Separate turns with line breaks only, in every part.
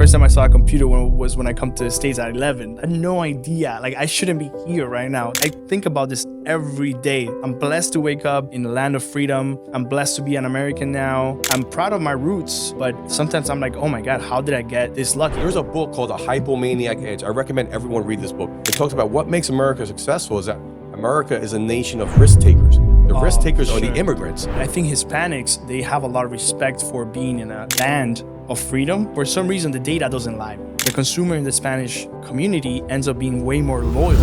First time I saw a computer was when I come to the States at 11. I had no idea. Like, I shouldn't be here right now. I think about this every day. I'm blessed to wake up in the land of freedom. I'm blessed to be an American now. I'm proud of my roots, but sometimes I'm like, oh my God, how did I get this lucky?
There's a book called The Hypomaniac Edge. I recommend everyone read this book. It talks about what makes America successful is that America is a nation of risk takers. The risk takers are the immigrants.
I think Hispanics, they have a lot of respect for being in a land of freedom. For some reason, the data doesn't lie. The consumer in the Spanish community ends up being way more loyal.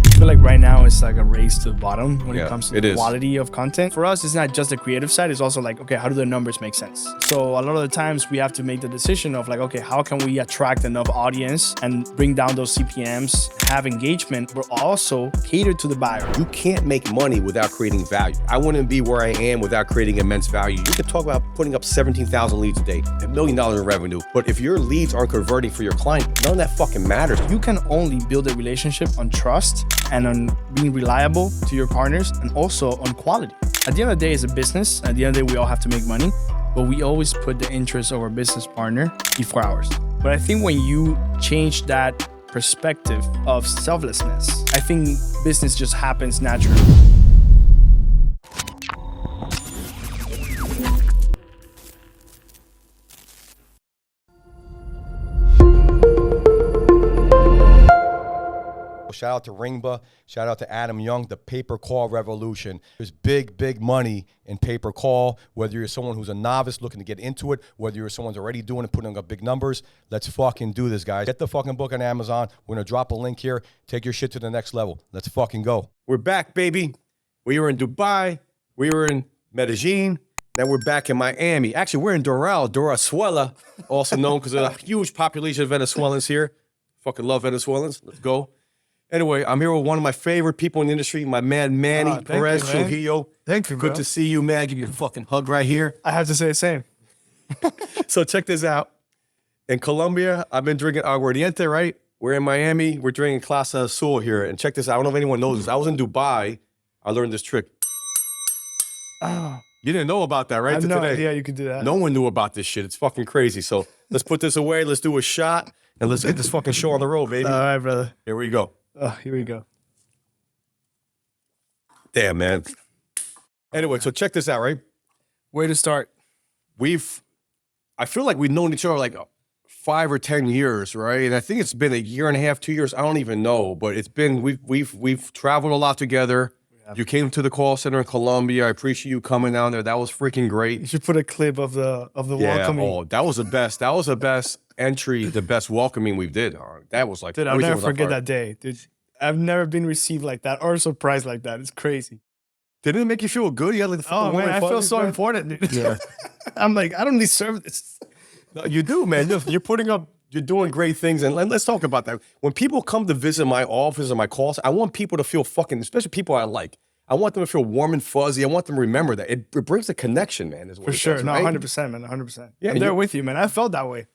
I feel like right now it's like a race to the bottom when it comes to the quality of content. For us, it's not just the creative side, it's also like, okay, how do the numbers make sense? So a lot of the times we have to make the decision of like, okay, how can we attract enough audience and bring down those CPMs, have engagement, but also cater to the buyer.
You can't make money without creating value. I wouldn't be where I am without creating immense value. You could talk about putting up 17,000 leads a day, $1 million in revenue, but if your leads aren't converting for your client, none of that fucking matters.
You can only build a relationship on trust and on being reliable to your partners and also on quality. At the end of the day, it's a business. At the end of the day, we all have to make money, but we always put the interest of our business partner before ours. But I think when you change that perspective of selflessness, I think business just happens naturally.
Shout out to Ringba, shout out to Adam Young, the pay-per-call revolution. There's big money in pay-per-call, whether you're someone who's a novice looking to get into it, whether you're someone who's already doing it, putting up big numbers. Let's fucking do this, guys. Get the fucking book on Amazon. We're gonna drop a link here. Take your shit to the next level. Let's fucking go. We're back, baby. We were in Dubai, we were in Medellin, then we're back in Miami. Actually, we're in Doral, Venezuela, also known because of a huge population of Venezuelans here. Fucking love Venezuelans. Let's go. Anyway, I'm here with one of my favorite people in the industry, my man, Manny Perez-Trujillo.
Thank you, bro.
Good to see you, man. Give you a fucking hug right here.
I have to say the same.
So check this out. In Colombia, I've been drinking aguardiente, right? We're in Miami. We're drinking Clase Azul here. And check this out. I don't know if anyone knows this. I was in Dubai. I learned this trick.
Oh,
You didn't know about that, right?
I have no idea you could do that.
No one knew about this shit. It's fucking crazy. So let's put this away. Let's do a shot. And let's get this fucking show on the road, baby.
All right, brother.
Here we go.
Oh, here we go.
Damn, man. Anyway, so check this out, right?
Way to start.
I feel like we've known each other like 5 or 10 years, right? And I think it's been a year and a half, 2 years. I don't even know, but it's been, we've traveled a lot together. You came to the call center in Colombia. I appreciate you coming down there. That was freaking great.
You should put a clip of the welcoming.
Oh, that was the best. That was the best entry, the best welcoming we did. That was like,
dude, I'll never forget that day, dude. I've never been received like that or surprised like that. It's crazy.
Didn't it make you feel good? You had like the
oh man, I feel so important, dude. Yeah. I'm like, I don't deserve this.
No, you do, man. You're putting up, you're doing great things. And let's talk about that. When people come to visit my office or my calls, I want people to feel fucking, especially people I like. I want them to feel warm and fuzzy. I want them to remember that. It brings a connection, man. Is what
For sure.
does,
no,
right?
100%, man. 100%.
Yeah,
I'm there with you, man. I felt that way.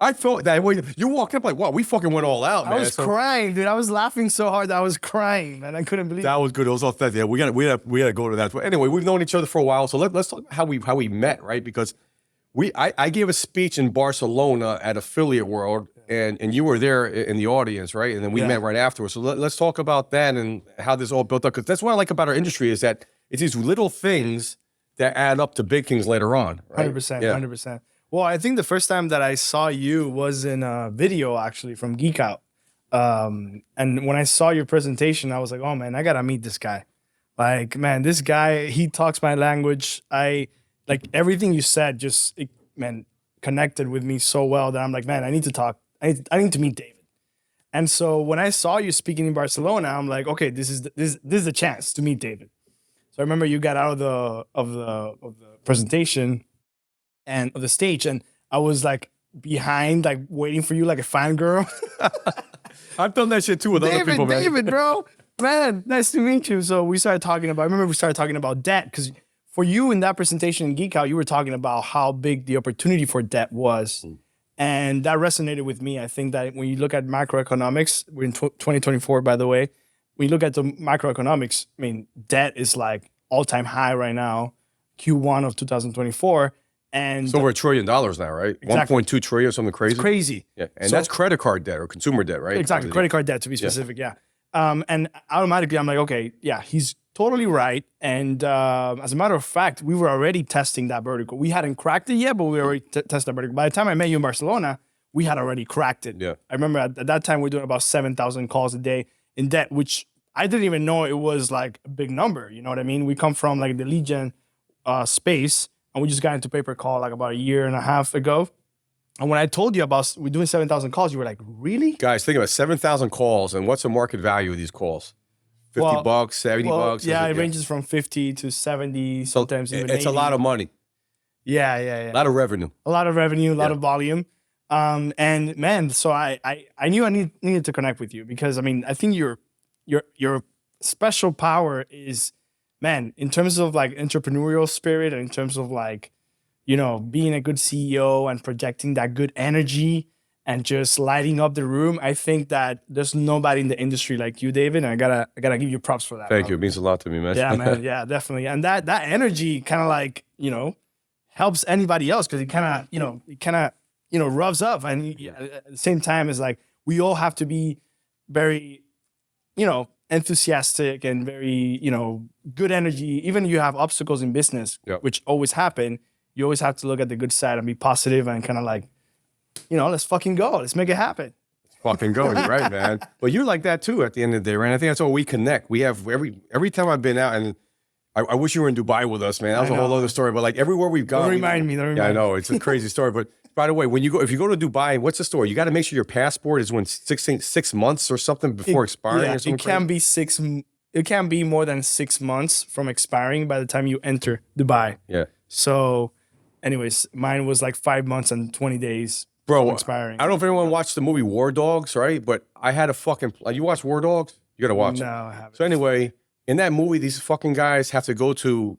I felt that way. You walked up like, wow, we fucking went all out, man.
I was crying, dude. I was laughing so hard that I was crying, man. I couldn't believe it.
That was good. It was authentic. Yeah, we gotta go to that. But anyway, we've known each other for a while, so let's talk about how we met, right? Because I gave a speech in Barcelona at Affiliate World, and you were there in the audience, right? And then we met right afterwards. So let's talk about that and how this all built up. Because that's what I like about our industry is that it's these little things that add up to big things later on. Right?
100%. 100%. Well, I think the first time that I saw you was in a video actually from Geek Out. And when I saw your presentation, I was like, oh man, I gotta meet this guy. Like, man, this guy, he talks my language. Like everything you said connected with me so well that I'm like, man, I need to talk. I need to meet David. And so when I saw you speaking in Barcelona, I'm like, okay, this is the chance to meet David. So I remember you got out of the presentation and of the stage, and I was like behind, like waiting for you like a fangirl.
I've done that shit too with other people, man.
David, bro, man, nice to meet you. So we started talking about. I remember we started talking about debt because for you in that presentation in Geek Out, you were talking about how big the opportunity for debt was. And that resonated with me. I think that when you look at macroeconomics, we're in 2024, by the way, when you look at the macroeconomics, I mean, debt is like all-time high right now, Q1 of 2024. And
It's over $1 trillion now, right?
Exactly.
1.2 trillion, something crazy.
it's crazy.
Yeah, and
So-
that's credit card debt or consumer debt, right?
Exactly, credit card debt to be specific, yeah. And automatically I'm like, okay, yeah, he's totally right. And as a matter of fact, we were already testing that vertical. We hadn't cracked it yet, but we already tested that vertical. By the time I met you in Barcelona, we had already cracked it.
Yeah.
I remember at that time we were doing about 7,000 calls a day in debt, which I didn't even know it was like a big number. You know what I mean? We come from like the lead gen space, and we just got into pay-per call like about a year and a half ago. And when I told you about we're doing 7,000 calls, you were like, really?
Guys, think about 7,000 calls, and what's the market value of these calls? 50
Well,
bucks, 70 bucks?
Yeah,
Is
it ranges from 50 to 70, sometimes even
it's
80.
a lot of money,
Yeah.
a lot of revenue.
A lot of revenue, a lot of volume. And man, so I knew I needed to connect with you because I mean, I think your special power is, man, in terms of like entrepreneurial spirit and in terms of like, you know, being a good CEO and projecting that good energy and just lighting up the room. I think that there's nobody in the industry like you, David. And I gotta give you props for that.
Thank you. It means a lot to me, man.
Yeah, man. Yeah, definitely. And that energy kind of like, you know, helps anybody else because it kind of rubs up. And at the same time, it's like we all have to be very, you know, enthusiastic and very, you know, good energy. Even if you have obstacles in business, which always happen, you always have to look at the good side and be positive and kind of like, you know, let's fucking go. Let's make it happen.
Fucking go. You're right, man. But you're like that too at the end of the day, right? I think that's all we connect. We have every time I've been out, and I wish you were in Dubai with us, man. That was a whole other story. But like everywhere we've gone.
Don't remind me.
Yeah, I know. It's a crazy story. But by the way, if you go to Dubai, what's the story? You got to make sure your passport is 6 months or something before expiring.
Yeah,
or something
it can't be it can't be more than 6 months from expiring by the time you enter Dubai.
Yeah.
So anyways, mine was like 5 months and 20 days.
Bro,
expiring.
I don't know if anyone watched the movie War Dogs, right? But I had a fucking... You watch War Dogs? You got to watch it.
No, I haven't.
So anyway, in that movie, these fucking guys have to go to...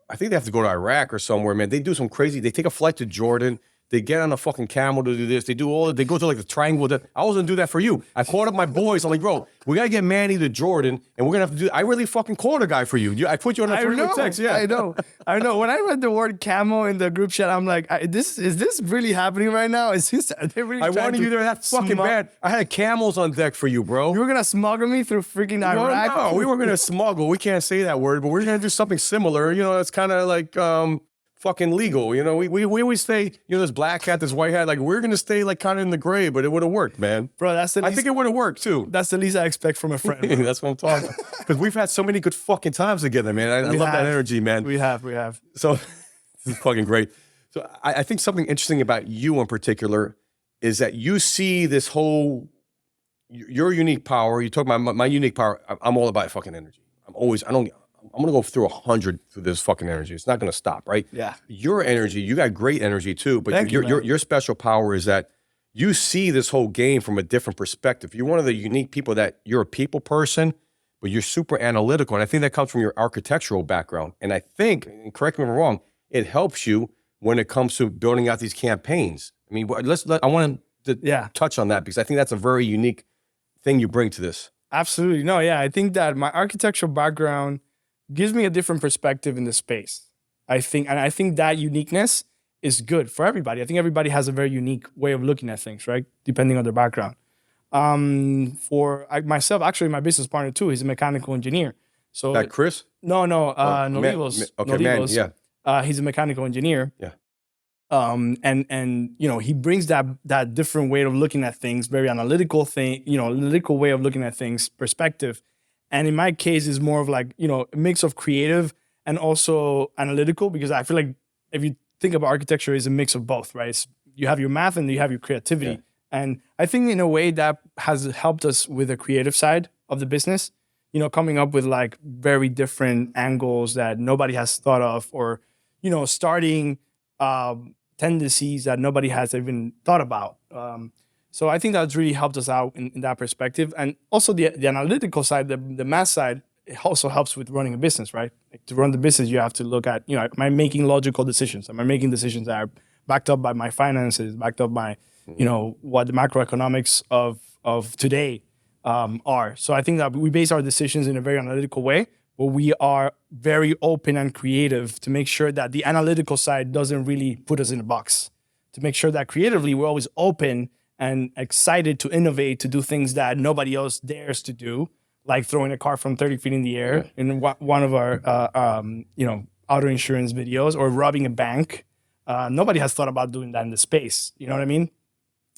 I think they have to go to Iraq or somewhere, man. They do some crazy... They take a flight to Jordan. They get on a fucking camel to do this. They go to like the triangle. I was gonna do that for you. I called up my boys. I'm like, bro, we gotta get Manny to Jordan, and we're gonna have to do. I really fucking called a guy for you. I put you on a three-way text. Yeah,
I know. When I read the word camel in the group chat, I'm like, is this really happening right now? Are they really?
I wanted you there that fucking bad. I had camels on deck for you, bro.
You were gonna smuggle me through freaking Iraq?
No, we were gonna smuggle. We can't say that word, but we're gonna do something similar. You know, it's kind of like fucking legal. You know, we always say, you know, this black hat, this white hat, like we're gonna stay like kind of in the gray, but it would have worked, man.
Bro, that's the least,
I think it would have worked too.
That's the least I expect from a friend.
That's what I'm talking about. Because we've had so many good fucking times together, man. I love that energy, man.
We have.
So this is fucking great. So I think something interesting about you in particular is that you see this whole your unique power. You talk about my unique power. I'm all about fucking energy. I'm gonna go through 100 through this fucking energy. It's not gonna stop, right?
Yeah.
Your energy, you got great energy too, but
Thank you,
your special power is that you see this whole game from a different perspective. You're one of the unique people that you're a people person, but you're super analytical, and I think that comes from your architectural background. And I think, and correct me if I'm wrong, it helps you when it comes to building out these campaigns. I mean, I want to touch on that because I think that's a very unique thing you bring to this.
Absolutely. No, yeah. I think that my architectural background gives me a different perspective in the space. I think that uniqueness is good for everybody. I think everybody has a very unique way of looking at things, right? Depending on their background. For myself, actually, my business partner too, he's a mechanical engineer. So
that Chris?
No, Olivos.
Okay, man, yeah.
He's a mechanical engineer.
Yeah.
And you know, he brings that different way of looking at things, very analytical way of looking at things, perspective. And in my case, it's more of like, you know, a mix of creative and also analytical, because I feel like if you think about architecture, it's a mix of both, right? You have your math and you have your creativity. Yeah. And I think in a way that has helped us with the creative side of the business, you know, coming up with like very different angles that nobody has thought of, or, you know, starting tendencies that nobody has even thought about. So I think that's really helped us out in that perspective. And also the analytical side, the math side, it also helps with running a business, right? Like to run the business, you have to look at, you know, am I making logical decisions? Am I making decisions that are backed up by my finances, backed up by, you know, what the macroeconomics of today are? So I think that we base our decisions in a very analytical way, but we are very open and creative to make sure that the analytical side doesn't really put us in a box. To make sure that creatively we're always open and excited to innovate, to do things that nobody else dares to do, like throwing a car from 30 feet in the air in one of our auto insurance videos, or robbing a bank. Nobody has thought about doing that in the space. You know what I mean?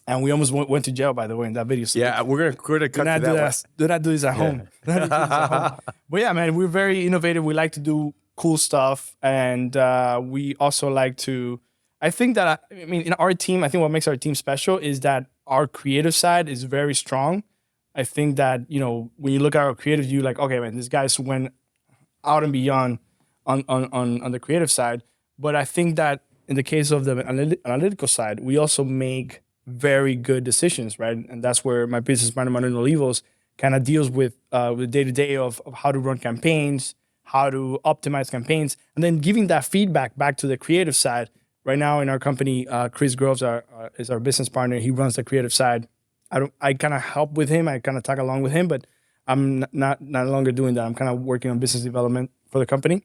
And we almost went to jail, by the way, in that video. So
Yeah, we're gonna cut to that.
Do not do this at home. Do not do this at home. But yeah, man, we're very innovative. We like to do cool stuff, and we also like to. I think that in our team, I think what makes our team special is that our creative side is very strong. I think that when you look at our creative, you like, okay, man, these guys went out and beyond on the creative side. But I think that in the case of the analytical side, we also make very good decisions, right? And that's where my business partner, Manuel Olivos, kind of deals with the day-to-day of how to run campaigns, how to optimize campaigns, and then giving that feedback back to the creative side. Right now in our company, Chris Groves is our business partner. He runs the creative side. I kind of help with him. I kind of tag along with him, but I'm not longer doing that. I'm kind of working on business development for the company.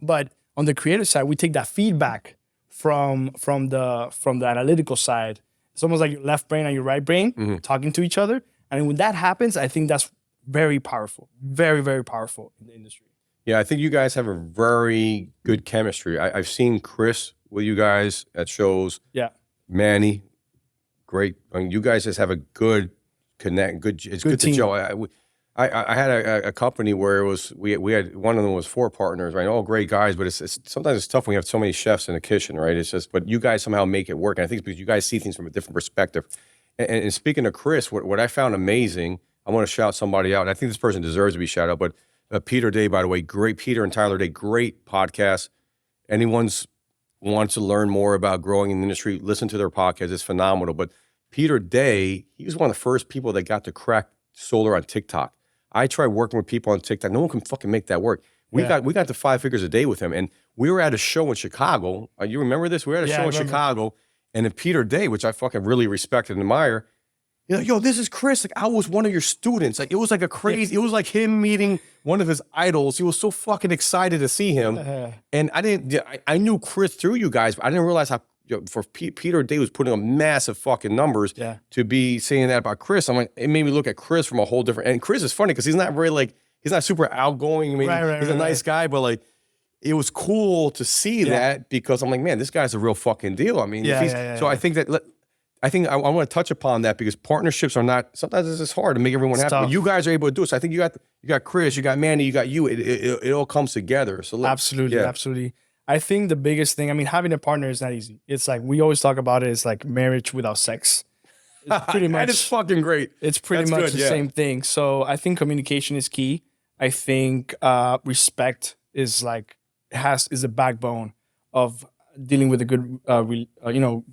But on the creative side, we take that feedback from the analytical side. It's almost like your left brain and your right brain talking to each other. And when that happens, I think that's very powerful, very, very powerful in the industry.
Yeah, I think you guys have a very good chemistry. I've seen Chris with you guys at shows.
Yeah.
Manny, great. I mean, you guys just have a good connect. It's good to show. I had a company where it was we had one of them was 4 partners, right? All great guys, but it's sometimes it's tough when you have so many chefs in the kitchen, right? It's just, but you guys somehow make it work. And I think it's because you guys see things from a different perspective. And speaking of Chris, what I found amazing, I want to shout somebody out, and I think this person deserves to be shouted out. But Peter Day, by the way, great. Peter and Tyler Day, great podcast. Anyone's wants to learn more about growing in the industry, listen to their podcast. It's phenomenal. But Peter Day, he was one of the first people that got to crack solar on TikTok. I tried working with people on TikTok. No one can fucking make that work. We got to 5 figures a day with him. And we were at a show in Chicago. You remember this? We were at a show in Chicago. And then Peter Day, which I fucking really respect and admire, he's like, yo, this is Chris. Like, I was one of your students. Like, it was like a crazy, it was like him meeting one of his idols. He was so fucking excited to see him. And I knew Chris through you guys, but I didn't realize how, for Peter Day was putting up massive fucking numbers to be saying that about Chris. I'm like, it made me look at Chris from a whole different, and Chris is funny because he's not very like, he's not super outgoing. I mean, he's a nice guy, but like, it was cool to see that because I'm like, man, this guy's a real fucking deal. I mean, so I think that, I want to touch upon that because partnerships are not, sometimes it's just hard to make everyone happy. But you guys are able to do it. So I think you got Chris, you got Manny, you got you. It all comes together. So
absolutely. I think the biggest thing, I mean, having a partner is not easy. It's like, we always talk about it, it's like marriage without sex. It's pretty much.
That is fucking great.
It's pretty much the same thing. So I think communication is key. I think respect is like, is the backbone of dealing with a good,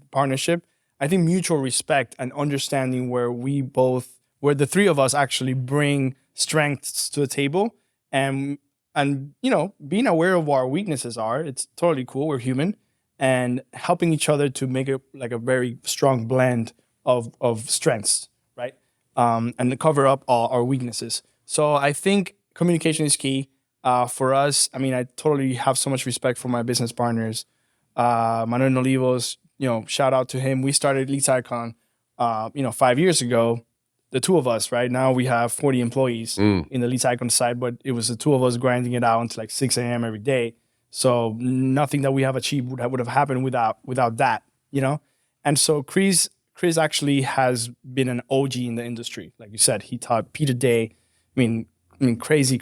partnership. I think mutual respect and understanding where the 3 of us actually bring strengths to the table, and being aware of what our weaknesses are. It's totally cool. We're human, and helping each other to make it like a very strong blend of strengths, right? And to cover up all our weaknesses. So I think communication is key. For us, I mean, I totally have so much respect for my business partners. Manuel Olivos, shout out to him. We started Leads Icon, 5 years ago, the 2 of us, right? Now we have 40 employees in the Leads Icon side, but it was the 2 of us grinding it out until like 6 a.m. every day. So nothing that we have achieved would have happened without that, And so Chris actually has been an OG in the industry. Like you said, he taught Peter Day. I mean, crazy,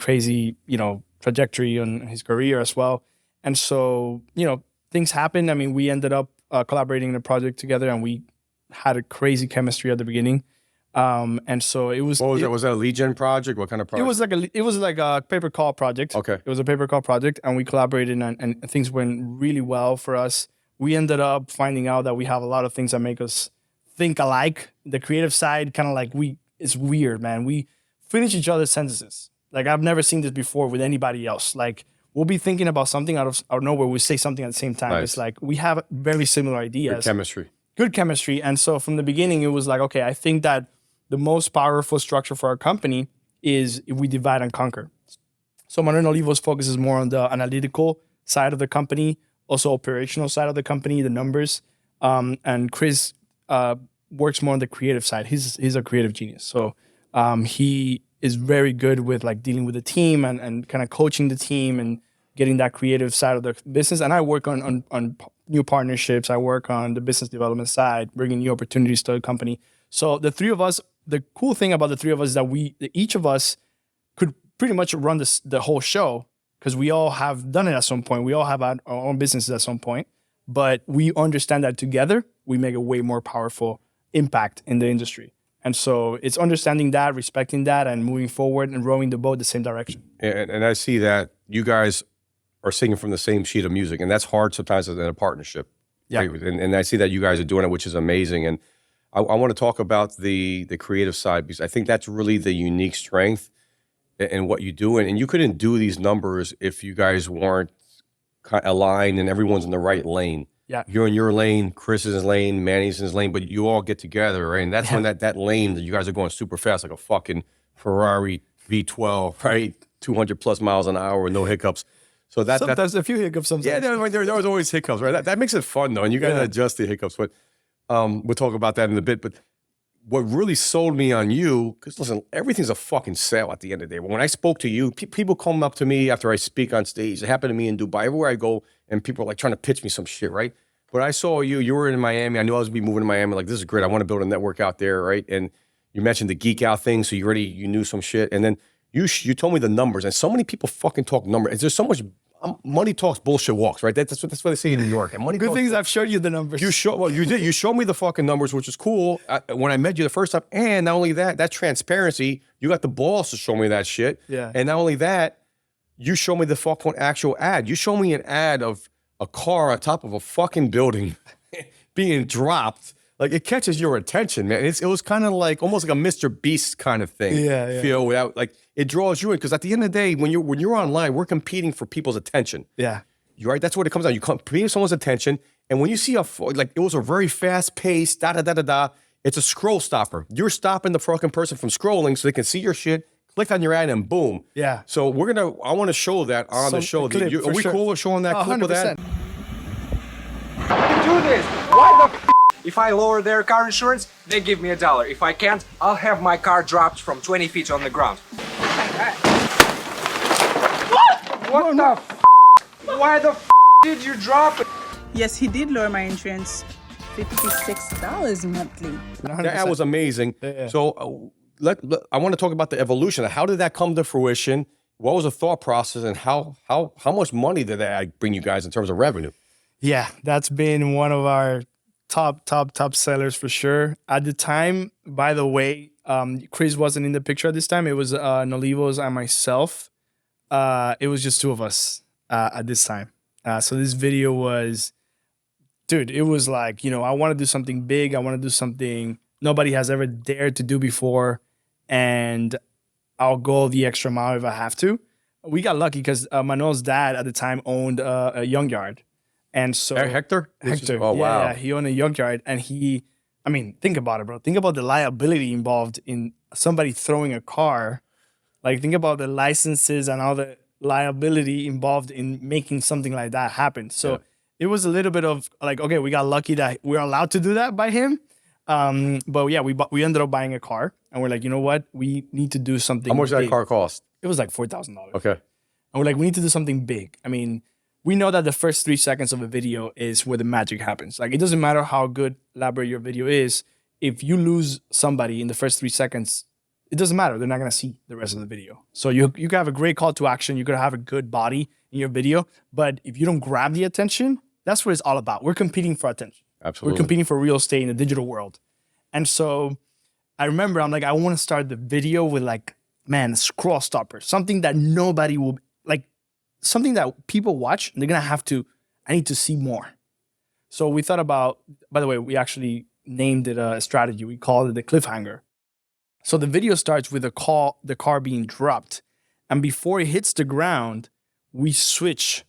trajectory on his career as well. And so, things happened. I mean, we ended up collaborating in a project together, and we had a crazy chemistry at the beginning. And so it was.
What was that? Was that a lead gen project? What kind of project?
It was like a pay-per-call project.
Okay.
It was a pay-per-call project, and we collaborated, and things went really well for us. We ended up finding out that we have a lot of things that make us think alike. The creative side, kind of like it's weird, man. We finish each other's sentences. Like, I've never seen this before with anybody else. Like, we'll be thinking about something out of nowhere. We say something at the same time. Nice. It's like we have very similar ideas. Good chemistry. And so from the beginning, it was like, okay, I think that the most powerful structure for our company is if we divide and conquer. So Manuel Olivos focuses more on the analytical side of the company, also operational side of the company, the numbers. And Chris works more on the creative side. He's a creative genius. So he is very good with like dealing with the team and kind of coaching the team and getting that creative side of the business. And I work on new partnerships. I work on the business development side, bringing new opportunities to the company. So the three of us, the cool thing about the three of us is that each of us could pretty much run the whole show because we all have done it at some point. We all have our own businesses at some point, but we understand that together, we make a way more powerful impact in the industry. And so it's understanding that, respecting that, and moving forward and rowing the boat the same direction.
And I see that you guys are singing from the same sheet of music, and that's hard sometimes in a partnership.
Yeah.
Right? And I see that you guys are doing it, which is amazing. And I want to talk about the creative side because I think that's really the unique strength in what you do. And you couldn't do these numbers if you guys weren't aligned and everyone's in the right lane.
Yeah.
You're in your lane, Chris is in his lane, Manny's in his lane, but you all get together, right? And that's when that lane that you guys are going super fast, like a fucking Ferrari V12, right? 200 plus miles an hour with no hiccups. So
Sometimes a few hiccups sometimes.
Yeah, there was always hiccups, right? That makes it fun though, and you gotta adjust the hiccups. But we'll talk about that in a bit. But what really sold me on you, because listen, everything's a fucking sale at the end of the day. When I spoke to you, people come up to me after I speak on stage. It happened to me in Dubai. Everywhere I go, and people are like trying to pitch me some shit, right? But I saw you were in Miami. I knew I was gonna be moving to Miami. Like, this is great. I want to build a network out there, right? And you mentioned the geek out thing, so you knew some shit. And then you told me the numbers, and so many people fucking talk numbers. There's so much money talks, bullshit walks, right? That's what they say in New York. And money
Good
talks,
things I've showed you the numbers.
you did. You showed me the fucking numbers, which is cool. When I met you the first time, and not only that transparency, you got the balls to show me that shit.
Yeah.
And not only that, you showed me the fucking actual ad. You showed me an ad of a car on top of a fucking building being dropped. Like, it catches your attention, man. It was kind of like almost like a Mr. Beast kind of thing.
Yeah.
Feel without like it draws you in because at the end of the day, when you're online, we're competing for people's attention.
Yeah.
You're right. That's what it comes down. You compete for someone's attention, and when you see like it was a very fast paced it's a scroll stopper. You're stopping the fucking person from scrolling so they can see your shit. Click on your ad and boom.
Yeah.
So I want to show that on the show.
Clip,
Are we cool with showing that clip of that?
100%.
Do this. Why the if I lower their car insurance, they give me $1. If I can't, I'll have my car dropped from 20 feet on the ground. What the Why the did you drop it?
Yes, he did lower my insurance. $56 monthly.
That was amazing.
Yeah.
So I want to talk about the evolution. How did that come to fruition? What was the thought process, and how much money did that bring you guys in terms of revenue?
Yeah, that's been one of our top sellers for sure. At the time, by the way, Chris wasn't in the picture at this time. It was Olivos and myself. It was just two of us at this time. So this video was, dude, it was like, I want to do something big. I want to do something nobody has ever dared to do before. And I'll go the extra mile if I have to. We got lucky because Manuel's dad at the time owned a junkyard. And so
Hector?
Oh,
wow.
Yeah, he owned a junkyard, and think about it, bro. Think about the liability involved in somebody throwing a car. Like, think about the licenses and all the liability involved in making something like that happen. So it was a little bit of like, okay, we got lucky that we were allowed to do that by him. But yeah, we ended up buying a car, and we're like, you know what? We need to do something.
How much did that
big.
car cost?
It was like $4,000.
Okay.
And we're like, we need to do something big. I mean, we know that the first 3 seconds of a video is where the magic happens. Like, it doesn't matter how good, elaborate your video is. If you lose somebody in the first 3 seconds, it doesn't matter. They're not going to see the rest of the video. So you can have a great call to action. You're going to have a good body in your video. But if you don't grab the attention, that's what it's all about. We're competing for attention.
Absolutely.
We're competing for real estate in the digital world. And so I remember I'm like, I want to start the video with like, man, a scroll stopper. Something that nobody will, like, something that people watch, they're going to have to, I need to see more. So we thought about, by the way, we actually named it a strategy. We called it the cliffhanger. So the video starts with the car being dropped. And before it hits the ground, we switch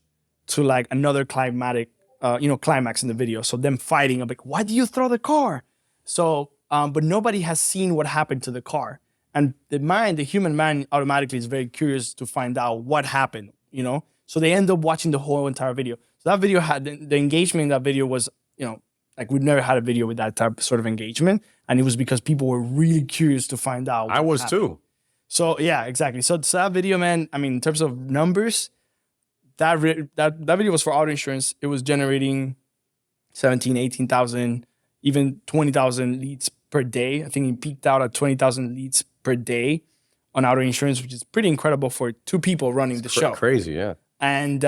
to like another climax in the video. So them fighting, I'm like, why do you throw the car? So, but nobody has seen what happened to the car. And the human mind automatically is very curious to find out what happened, you know? So they end up watching the whole entire video. So that video had, the engagement in that video was, you know, like we've never had a video with that type sort of engagement. And it was because people were really curious to find out.
I was too.
So yeah, exactly. So that video, man, I mean, in terms of numbers, that video was for auto insurance. It was generating 17, 18,000, even 20,000 leads per day. I think it peaked out at 20,000 leads per day on auto insurance, which is pretty incredible for 2 people running the show.
Crazy, yeah.
And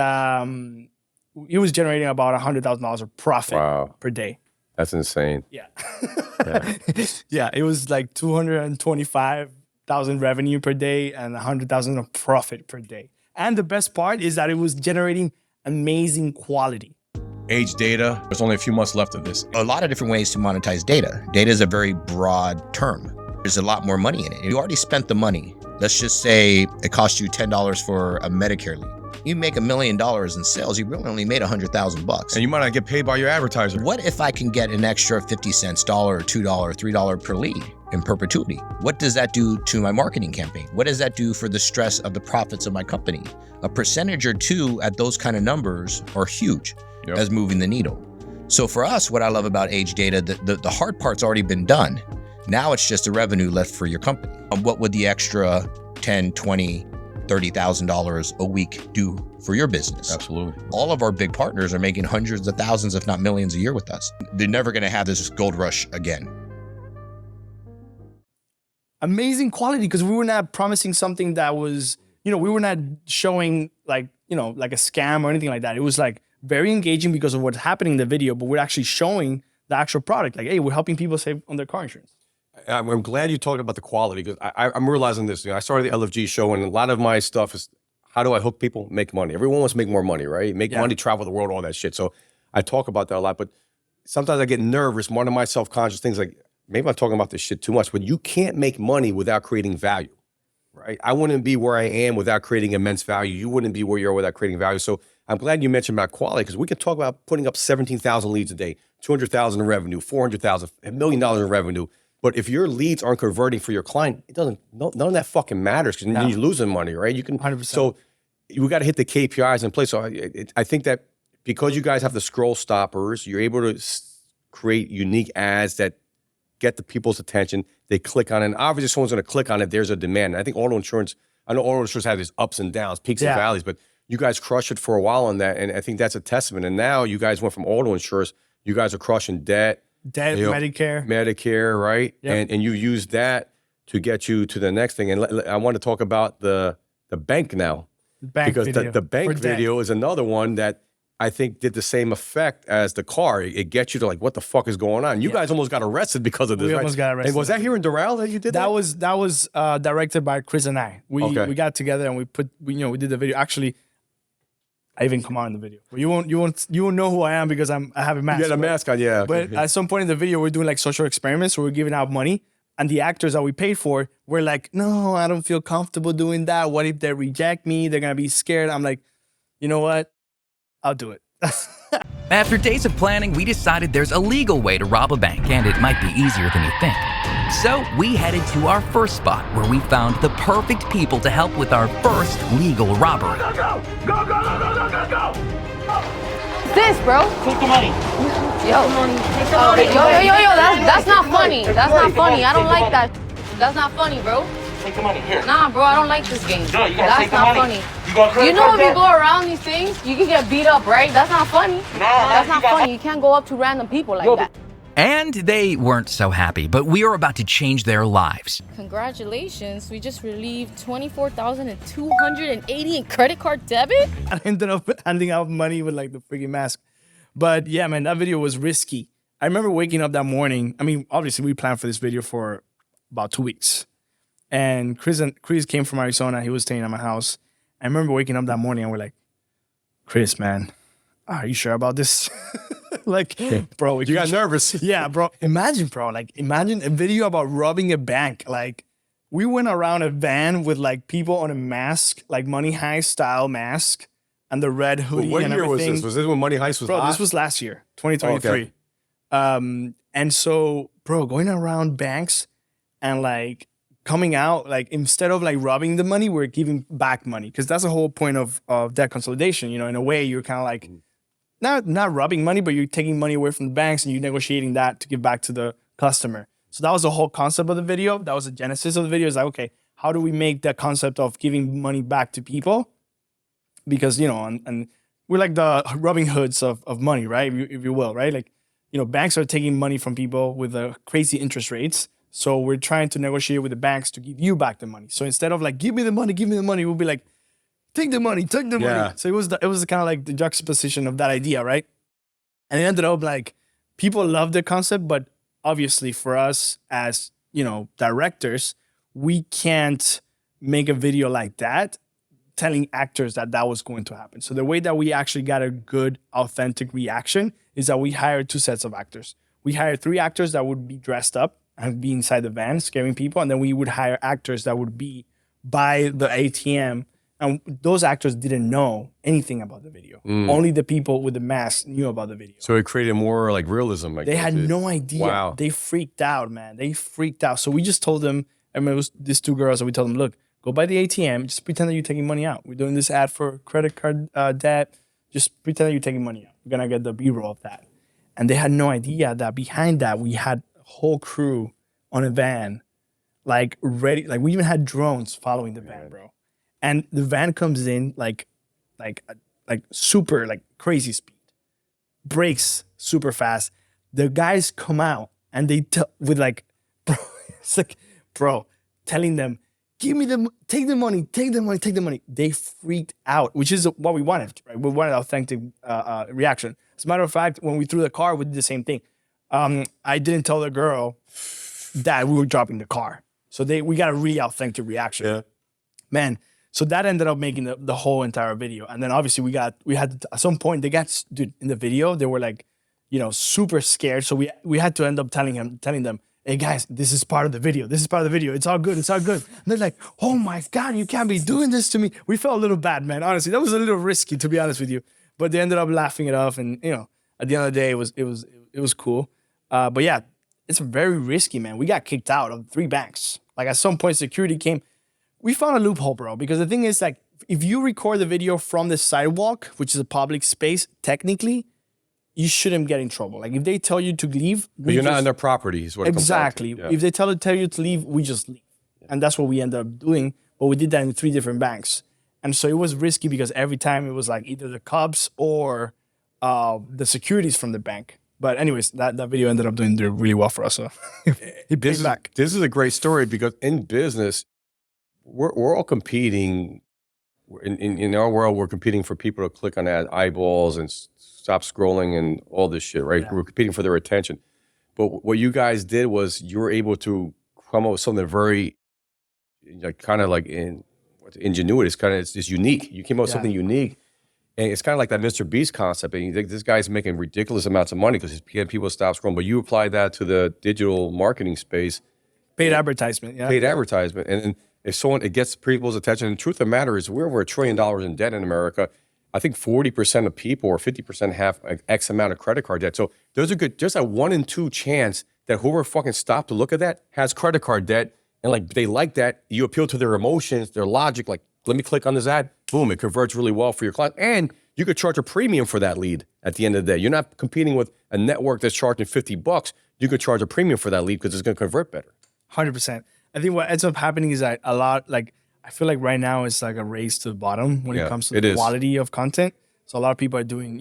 it was generating about $100,000 of profit per day.
That's insane.
Yeah. Yeah, it was like 225,000 revenue per day and 100,000 of profit per day. And the best part is that it was generating amazing quality.
Age data. There's only a few months left of this.
A lot of different ways to monetize data. Data is a very broad term. There's a lot more money in it. You already spent the money. Let's just say it cost you $10 for a Medicare lead. You make $1 million in sales, you really only made $100,000.
And you might not get paid by your advertiser.
What if I can get an extra 50 cents, $1, $2, $3 per lead in perpetuity? What does that do to my marketing campaign? What does that do for the stress of the profits of my company? A percentage or two at those kind of numbers are huge as moving the needle. So for us, what I love about age data, the hard part's already been done. Now it's just the revenue left for your company. What would the extra $10, $20, $30,000 a week do for your business?
Absolutely.
All of our big partners are making hundreds of thousands, if not millions a year with us. They're never going to have this gold rush again.
Amazing quality, because we were not promising something that was, you know, we were not showing like, you know, like a scam or anything like that. It was like very engaging because of what's happening in the video, but we're actually showing the actual product. Like, hey, we're helping people save on their car insurance.
I'm glad you talked about the quality, because I'm realizing this. You know, I started the LFG show, and a lot of my stuff is how do I hook people, make money. Everyone wants to make more money, right? Make money, travel the world, all that shit. So I talk about that a lot, but sometimes I get nervous. One of my self-conscious things, like maybe I'm talking about this shit too much, but you can't make money without creating value, right? I wouldn't be where I am without creating immense value. You wouldn't be where you are without creating value. So I'm glad you mentioned about quality, because we could talk about putting up 17,000 leads a day, 200,000 in revenue, 400,000, $1 million in revenue. But if your leads aren't converting for your client, it doesn't. None of that fucking matters, because then you're losing money, right? You can.
100%.
So you got to hit the KPIs in place. So I think that because you guys have the scroll stoppers, you're able to create unique ads that get the people's attention. They click on it. And obviously, someone's going to click on it. There's a demand. And I think auto insurance. I know auto insurance has these ups and downs, peaks and valleys, but you guys crushed it for a while on that, and I think that's a testament. And now you guys went from auto insurance. You guys are crushing debt.
Medicare,
right? Yep. And you use that to get you to the next thing. And I want to talk about the bank now, because the bank video is another one that I think did the same effect as the car. It gets you to like, what the fuck is going on? You guys almost got arrested because of this.
We almost got arrested.
And was that here in Doral that you did that?
That was directed by Chris and I. We got together and we did the video. Actually, I even come on in the video. But you won't know who I am because I have a mask.
You got a mask on, yeah.
But at some point in the video, we're doing like social experiments where we're giving out money, and the actors that we paid for were like, no, I don't feel comfortable doing that. What if they reject me? They're gonna be scared. I'm like, you know what? I'll do it.
After days of planning, we decided there's a legal way to rob a bank, and it might be easier than you think. So we headed to our first spot, where we found the perfect people to help with our first legal robbery.
Go!
This, bro.
Take the money.
Yo. Yo, that's not funny. That's not funny. I don't like that. That's not funny, bro.
Take the money. Here.
Nah, bro, I don't like this game.
No, you gotta
that's
take the
not
money.
Funny. You know when we go around these things, you can get beat up, right? That's not funny. That's not funny. You can't go up to random people like that.
And they weren't so happy, but we are about to change their lives.
Congratulations, we just relieved $24,280 in credit card debit?
I ended up handing out money with like the freaking mask. But yeah, man, that video was risky. I remember waking up that morning. I mean, obviously we planned for this video for about 2 weeks. And Chris came from Arizona. He was staying at my house. I remember waking up that morning and we're like, Chris, man, are you sure about this? Like, bro,
you got nervous.
Yeah, bro. Imagine a video about robbing a bank. Like, we went around a van with like people on a mask, like Money Heist style mask, and the red hoodie.
What
and
year
everything.
was this? Was this when Money Heist was
Bro,
hot?
this was last year, 2023. Oh, okay. And so, bro, going around banks and like coming out, like instead of like robbing the money, we're giving back money. Because that's the whole point of debt consolidation. You know, in a way, you're kind of like not robbing money, but you're taking money away from the banks and you're negotiating that to give back to the customer. So that was the whole concept of the video. That was the genesis of the video. Is like, okay, how do we make that concept of giving money back to people? Because, you know, and we're like the Robin Hoods of money, right? If you will, right? Like, you know, banks are taking money from people with crazy interest rates. So we're trying to negotiate with the banks to give you back the money. So instead of like, give me the money, we'll be like, take the money. So it was kind of like the juxtaposition of that idea, right? And it ended up like people loved the concept, but obviously for us as, you know, directors, we can't make a video like that telling actors that was going to happen. So the way that we actually got a good, authentic reaction is that we hired 2 sets of actors. We hired 3 actors that would be dressed up and be inside the van scaring people. And then we would hire actors that would be by the ATM. And those actors didn't know anything about the video. Only the people with the mask knew about the video.
So it created more like realism. Like
they had no idea.
Wow.
They freaked out, man. They freaked out. So we just told them, I mean, it was these 2 girls, and we told them, look, go by the ATM, just pretend that you're taking money out. We're doing this ad for credit card debt. Just pretend that you're taking money out. We're gonna get the B-roll of that. And they had no idea that behind that, we had a whole crew on a van, like ready. Like we even had drones following the van, bro. And the van comes in like super like crazy speed, brakes super fast. The guys come out and they with like, bro, it's like, bro, telling them, take the money. They freaked out, which is what we wanted, right? We wanted authentic reaction. As a matter of fact, when we threw the car, we did the same thing. I didn't tell the girl that we were dropping the car. So we got a really authentic reaction.
Yeah.
Man, so that ended up making the whole entire video. And then obviously we had to, at some point, dude, in the video, they were like, you know, super scared. So we had to end up telling them, hey guys, this is part of the video. It's all good. And they're like, oh my God, you can't be doing this to me. We felt a little bad, man. Honestly, that was a little risky, to be honest with you. But they ended up laughing it off. And, you know, at the end of the day, it was cool. But yeah, it's very risky, man. We got kicked out of 3 banks. Like at some point, security came. We found a loophole, bro. Because the thing is, like, if you record the video from the sidewalk, which is a public space, technically, you shouldn't get in trouble. Like if they tell you to leave,
but you're not on their property, is what it comes down to.
Exactly. Yeah. If they tell you to leave, we just leave. And that's what we ended up doing. But we did that in 3 different banks. And so it was risky because every time it was like either the cops or the securities from the bank. But anyways, that video ended up doing really well for us. So he paid back.
This is a great story because in business, we're all competing. In our world, we're competing for people to click on eyeballs and stop scrolling and all this shit, right? Yeah. We're competing for their attention. But what you guys did was you were able to come up with something very, kind of like ingenuity. It's unique. You came up with something unique. And it's kind of like that Mr. Beast concept. And you think this guy's making ridiculous amounts of money because he's getting people to stop scrolling. But you apply that to the digital marketing space.
Paid advertisement, yeah.
Paid advertisement. And if it gets people's attention, and the truth of the matter is we're over $1 trillion in debt in America. I think 40% of people or 50% have X amount of credit card debt. So there's a 1 in 2 chance that whoever fucking stopped to look at that has credit card debt. And like they like that. You appeal to their emotions, their logic, like, let me click on this ad. Boom, it converts really well for your client. And you could charge a premium for that lead at the end of the day. You're not competing with a network that's charging $50. You could charge a premium for that lead because it's going to convert better.
100%. I think what ends up happening is that I feel like right now it's like a race to the bottom when it comes to the quality of content. So a lot of people are doing,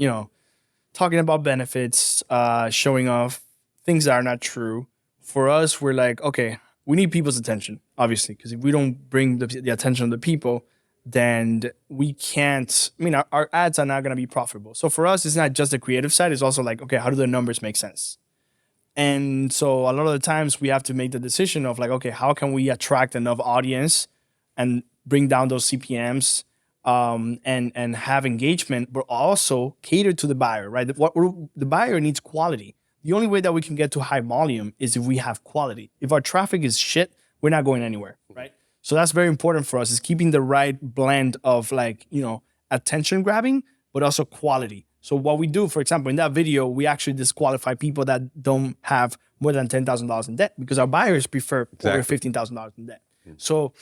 talking about benefits, showing off things that are not true. For us, we're like, okay, we need people's attention, obviously, because if we don't bring the attention of the people, then we can't, our ads are not going to be profitable. So for us, it's not just the creative side. It's also like, okay, how do the numbers make sense? And so a lot of the times we have to make the decision of like, okay, how can we attract enough audience and bring down those CPMs and have engagement, but also cater to the buyer, right? The buyer needs quality. The only way that we can get to high volume is if we have quality. If our traffic is shit, we're not going anywhere, right? So that's very important for us, is keeping the right blend of attention grabbing, but also quality. So what we do, for example, in that video, we actually disqualify people that don't have more than $10,000 in debt because our buyers prefer over $15,000 in debt. So,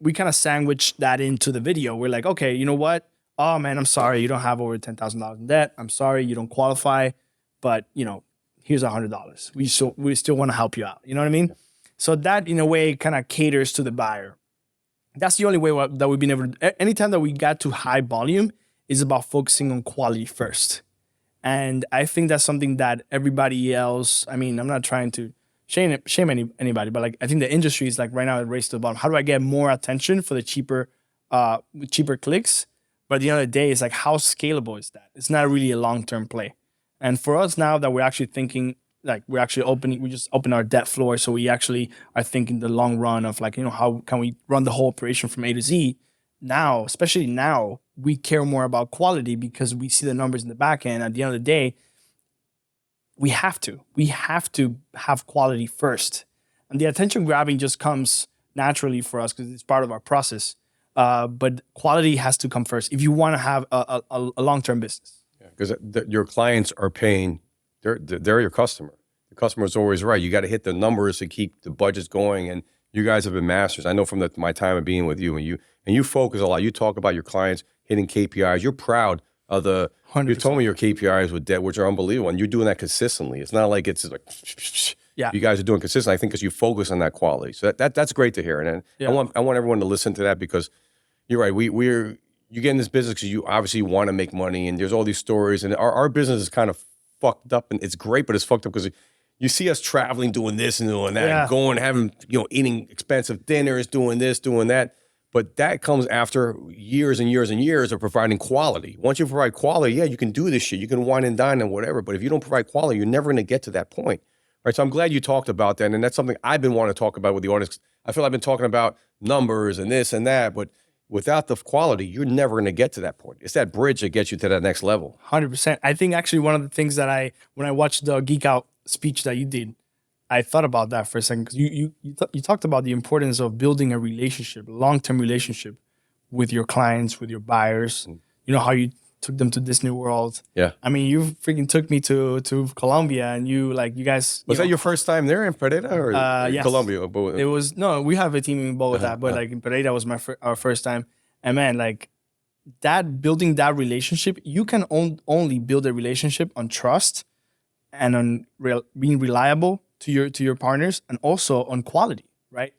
we kind of sandwiched that into the video. We're like, okay, you know what? Oh man, I'm sorry, you don't have over $10,000 in debt. I'm sorry, you don't qualify, but here's $100. We still want to help you out. You know what I mean? So that in a way kind of caters to the buyer. That's the only way that we've been able to. Anytime that we got to high volume is about focusing on quality first. And I think that's something that everybody else, I mean, I'm not trying to shame anybody, but like I think the industry is like right now it race to the bottom. How do I get more attention for the cheaper clicks? But at the end of the day, it's like how scalable is that? It's not really a long-term play. And for us now that we're actually thinking, like we just opened our debt floor, so we actually are thinking the long run of like, how can we run the whole operation from A to Z? Now, especially now, we care more about quality because we see the numbers in the back end. At the end of the day, we have to have quality first. And the attention grabbing just comes naturally for us because it's part of our process. But quality has to come first if you want to have a long-term business.
Because your clients are paying, they're your customer. The customer is always right. You got to hit the numbers to keep the budgets going. And you guys have been masters. I know from my time of being with you, and you focus a lot. You talk about your clients hitting KPIs. You're proud of the. 100%. You told me your KPIs with debt, which are unbelievable, and you're doing that consistently. It's not like it's like. Yeah. You guys are doing consistently. I think because you focus on that quality. So that's great to hear. And I want everyone to listen to that because you're right. You get in this business because you obviously want to make money, and there's all these stories. And our business is kind of fucked up, and it's great, but it's fucked up because you see us traveling, doing this and doing that, going, having, eating expensive dinners, doing this, doing that. But that comes after years and years and years of providing quality. Once you provide quality, you can do this shit. You can wine and dine and whatever. But if you don't provide quality, you're never going to get to that point. Right? So I'm glad you talked about that. And that's something I've been wanting to talk about with the audience. I feel I've been talking about numbers and this and that, but without the quality, you're never going to get to that point. It's that bridge that gets you to that next level.
100%. I think actually one of the things that when I watched the Geek Out speech that you did, I thought about that for a second because you talked about the importance of building a relationship, a long-term relationship with your clients, with your buyers. You know how you took them to Disney World. Yeah. I mean, you freaking took me to Colombia, and you guys.
Was that your first time there in Pereira or
yes.
Colombia?
It was we have a team in Bogota, but like in Pereira was our first time. And man, like that building that relationship, you can only build a relationship on trust and on being reliable to your partners, and also on quality, right?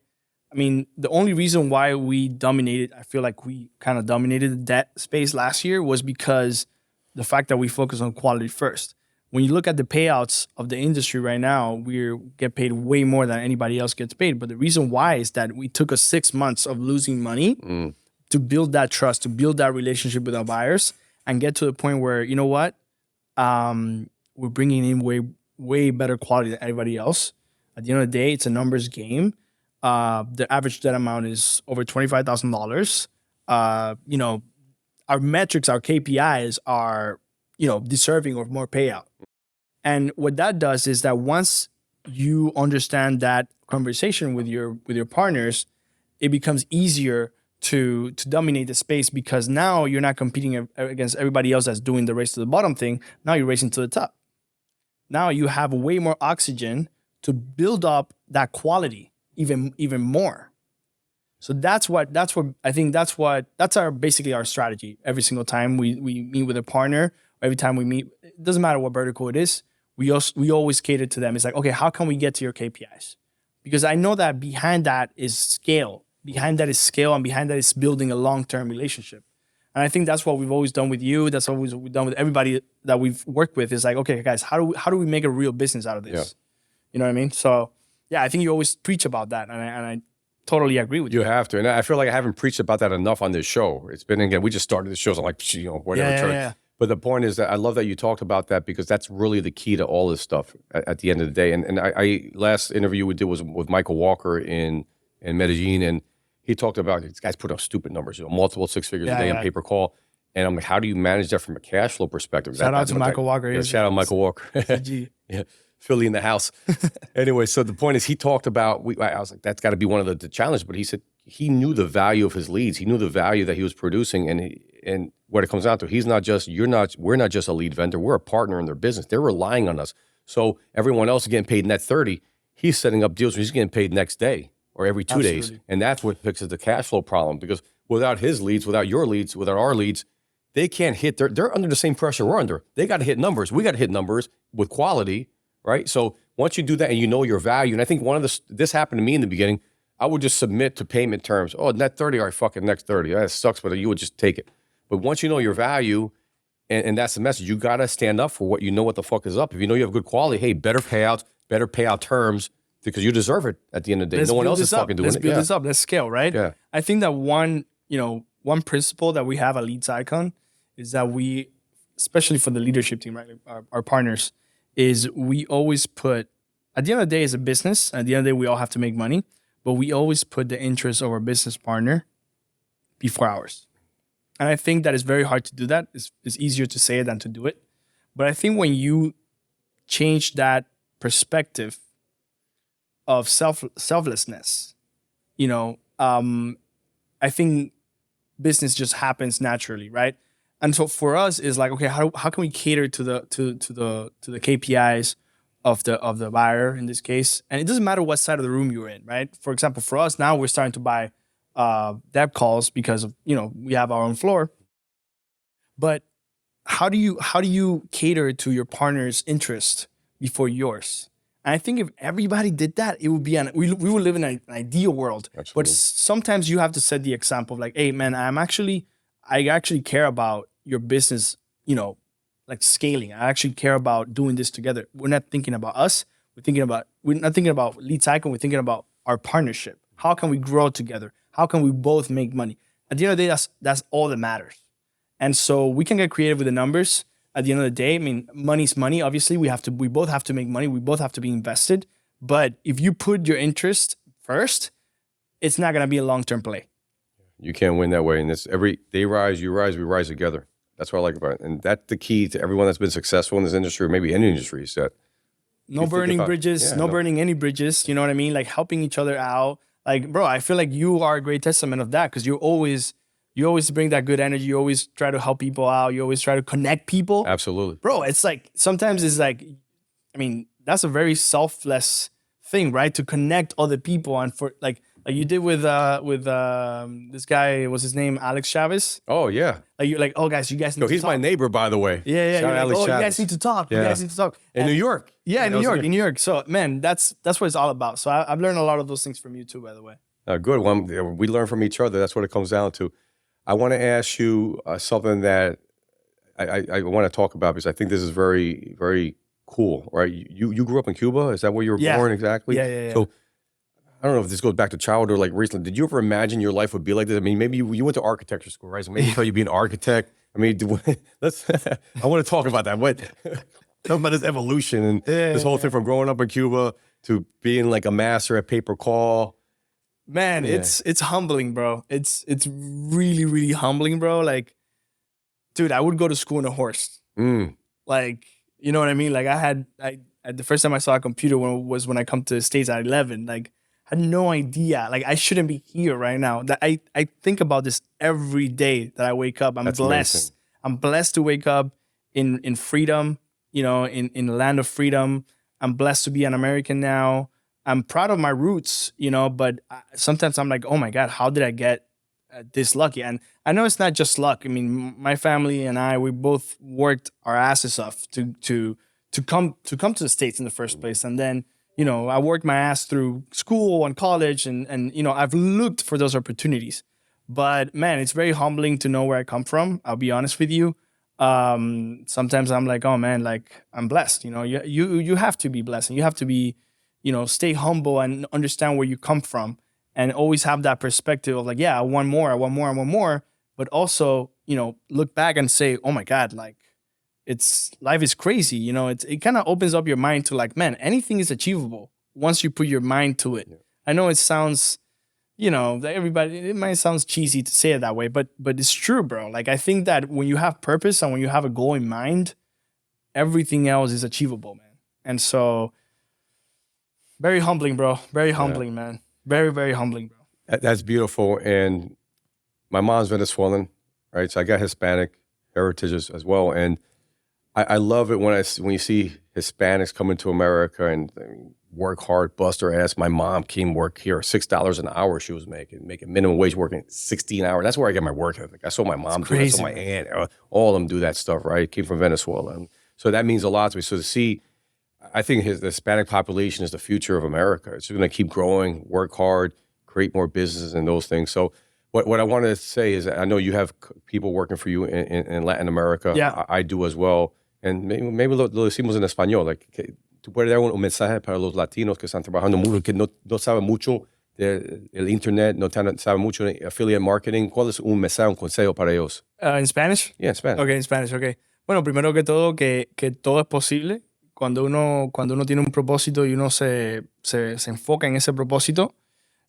I mean, the only reason why we dominated, I feel like we kind of dominated the debt space last year was because the fact that we focus on quality first. When you look at the payouts of the industry right now, we get paid way more than anybody else gets paid. But the reason why is that we took us 6 months of losing money to build that trust, to build that relationship with our buyers, and get to the point where, you know what, we're bringing in way better quality than everybody else. At the end of the day, it's a numbers game. The average debt amount is over $25,000. Our metrics, our KPIs are, deserving of more payout. And what that does is that once you understand that conversation with your partners, it becomes easier to dominate the space, because now you're not competing against everybody else that's doing the race to the bottom thing. Now you're racing to the top. Now you have way more oxygen to build up that quality even more. So that's basically our strategy. Every single time we meet with a partner, every time we meet, it doesn't matter what vertical it is, we always cater to them. It's like, okay, how can we get to your KPIs? Because I know that behind that is scale. Behind that is scale, and behind that is building a long-term relationship. And I think that's what we've always done with you. That's what we've done with everybody that we've worked with. Is like, okay, guys, how do we make a real business out of this? Yeah. You know what I mean? So yeah, I think you always preach about that, and I totally agree with you.
You have to, and I feel like I haven't preached about that enough on this show. It's been, again, we just started the show, so I'm like, whatever. Yeah. But the point is that I love that you talked about that, because that's really the key to all this stuff at the end of the day. And I last interview we did was with Michael Walker in Medellin, and he talked about these guys put up stupid numbers, multiple 6 figures a day in pay-per call. And I'm like, how do you manage that from a cash flow perspective?
Shout out to Michael Walker.
Shout out Michael Walker. Yeah, Philly in the house. Anyway, so the point is, he talked about, I was like, that's got to be one of the challenges. But he said he knew the value of his leads. He knew the value that he was producing. And what it comes down to, we're not just a lead vendor. We're a partner in their business. They're relying on us. So everyone else is getting paid net 30. He's setting up deals where he's getting paid next day. or every 2 days.
Absolutely.
And that's what fixes the cash flow problem, because without his leads, without your leads, without our leads, they can't hit. They're under the same pressure we're under. They got to hit numbers. We got to hit numbers with quality, right? So once you do that and you know your value, and I think this happened to me in the beginning, I would just submit to payment terms. Oh, net 30, all right, fuck it, next 30. That sucks, but you would just take it. But once you know your value, and that's the message, you got to stand up for what you know what the fuck is up. If you know you have good quality, hey, better payouts, better payout terms, because you deserve it at the end of the day.
Let's
No one
build
else
this
is
up.
fucking doing
Let's
it.
build this up. Let's scale, right?
Yeah.
I think that one principle that we have at Leads Icon is that we, especially for the leadership team, right, our partners, is we always put, at the end of the day, it's a business. At the end of the day, we all have to make money, but we always put the interest of our business partner before ours. And I think that it's very hard to do that. It's easier to say it than to do it. But I think when you change that perspective of selflessness, I think business just happens naturally, right? And so for us, is like, okay, how can we cater to the KPIs of the buyer in this case? And it doesn't matter what side of the room you're in, right? For example, for us now, we're starting to buy debt calls because of we have our own floor. But how do you cater to your partner's interest before yours? And I think if everybody did that, it would be we would live in an ideal world.
Absolutely.
But sometimes you have to set the example of like, hey man, I actually care about your business, like scaling. I actually care about doing this together. We're not thinking about us. We're not thinking about Leads Icon. We're thinking about our partnership. How can we grow together? How can we both make money? At the end of the day, that's all that matters. And so we can get creative with the numbers. At the end of the day, I mean, money's money. Obviously, we both have to make money. We both have to be invested. But if you put your interest first, it's not gonna be a long-term play.
You can't win that way. And it's they rise, you rise, we rise together. That's what I like about it. And that's the key to everyone that's been successful in this industry, or maybe any industry, is that
no burning bridges, no burning any bridges. You know what I mean? Like helping each other out. Like, bro, I feel like you are a great testament of that, because you always bring that good energy. You always try to help people out. You always try to connect people.
Absolutely.
Bro, it's like, sometimes it's like, I mean, that's a very selfless thing, right? To connect other people, and for like you did with this guy, what's his name? Alex Chavez.
Oh yeah.
Like you're like, oh guys, you guys need
Yo,
to
he's
talk.
my neighbor, by the way.
Yeah.
Shout
You're
out
like,
Alex
oh, you
Chavez.
guys need to talk.
Yeah.
You guys need to talk.
In
And-
New York.
Yeah, in
That was
New York. So man, that's what it's all about. So I've learned a lot of those things from you too, by the way.
Good. Well, we learn from each other. That's what it comes down to. I want to ask you something that I want to talk about, because I think this is very, very cool, right? You grew up in Cuba? Is that where you were born exactly?
Yeah.
So I don't know if this goes back to childhood or like recently. Did you ever imagine your life would be like this? I mean, maybe you went to architecture school, right? So maybe you be an architect. I mean, I want to talk about that. Talk about this evolution and this whole thing from growing up in Cuba to being like a master at paper call.
Man, it's humbling, bro. It's really, really humbling, bro. Like, dude, I would go to school on a horse. Like, you know what I mean? Like the first time I saw a computer was when I come to the States at 11. Like, I had no idea. Like, I shouldn't be here right now. That I think about this every day that I wake up. I'm
That's
blessed.
amazing.
I'm blessed to wake up in freedom, in the land of freedom. I'm blessed to be an American now. I'm proud of my roots, but sometimes I'm like, oh my God, how did I get this lucky? And I know it's not just luck. I mean, my family and I, we both worked our asses off to come to the States in the first place. And then, I worked my ass through school and college, and I've looked for those opportunities. But man, it's very humbling to know where I come from. I'll be honest with you. Sometimes I'm like, oh man, like I'm blessed. You have to be blessed, and you have to be, stay humble and understand where you come from, and always have that perspective of like, yeah, I want more. But also, look back and say, oh my God, like life is crazy. It kind of opens up your mind to like, man, anything is achievable once you put your mind to it. Yeah. I know it sounds, it might sound cheesy to say it that way, but it's true, bro. Like, I think that when you have purpose and when you have a goal in mind, everything else is achievable, man. And so, very humbling, bro. Very humbling, man. Very, very humbling, bro.
That's beautiful. And my mom's Venezuelan, right? So I got Hispanic heritage as well. And I love it when you see Hispanics coming to America and work hard, bust their ass. My mom came work here, $6 an hour she was making minimum wage, working 16 hours. That's where I get my work ethic. I saw my mom do it. I saw my aunt, all of them do that stuff, right? Came from Venezuela. And so that means a lot to me. So to see, I think the Hispanic population is the future of America. It's going to keep growing, work hard, create more businesses and those things. So what I wanted to say is I know you have people working for you in Latin America.
Yeah.
I do as well. And maybe lo decimos en español, like, tú puedes dar un mensaje para los latinos que están trabajando mucho, que no saben mucho del internet, no saben mucho de affiliate marketing. ¿Cuál es un mensaje, un consejo para ellos?
¿En Spanish?
Yeah, in Spanish.
Okay, en Spanish, okay. Bueno, primero que todo, que todo es posible. Cuando uno tiene un propósito y uno se enfoca en ese propósito,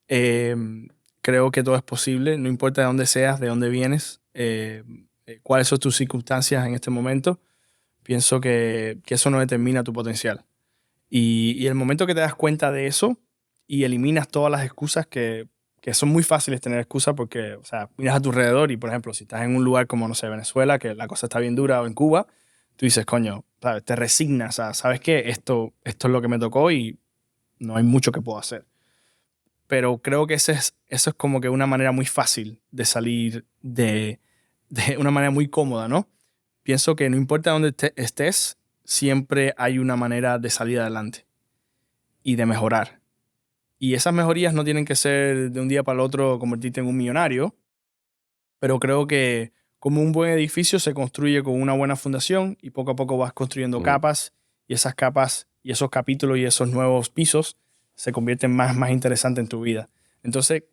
creo que todo es posible. No importa de dónde seas, de dónde vienes, cuáles son tus circunstancias en este momento. Pienso que eso no determina tu potencial. Y el momento que te das cuenta de eso y eliminas todas las excusas que son muy fáciles tener excusas porque, o sea, miras a tu alrededor y, por ejemplo, si estás en un lugar como, no sé, Venezuela, que la cosa está bien dura, o en Cuba, tú dices, coño, ¿sabes? Te resignas a, ¿sabes qué? Esto es lo que me tocó y no hay mucho que puedo hacer. Pero creo que eso es como que una manera muy fácil de salir de una manera muy cómoda, ¿no? Pienso que no importa dónde estés, siempre hay una manera de salir adelante y de mejorar. Y esas mejorías no tienen que ser de un día para el otro convertirte en un millonario, pero creo que como un buen edificio se construye con una buena fundación y poco a poco vas construyendo capas y esas capas y esos capítulos y esos nuevos pisos se convierten más interesantes en tu vida. Entonces,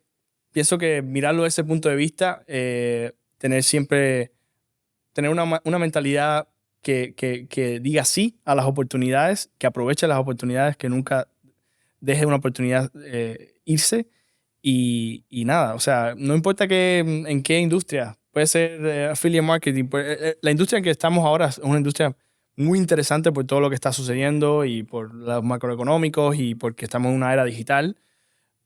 pienso que mirarlo desde ese punto de vista, tener una mentalidad que diga sí a las oportunidades, que aproveche las oportunidades, que nunca deje una oportunidad irse y nada, o sea, no importa en qué industria, puede ser affiliate marketing, la industria en que estamos ahora es una industria muy interesante por todo lo que está sucediendo y por los macroeconómicos y porque estamos en una era digital,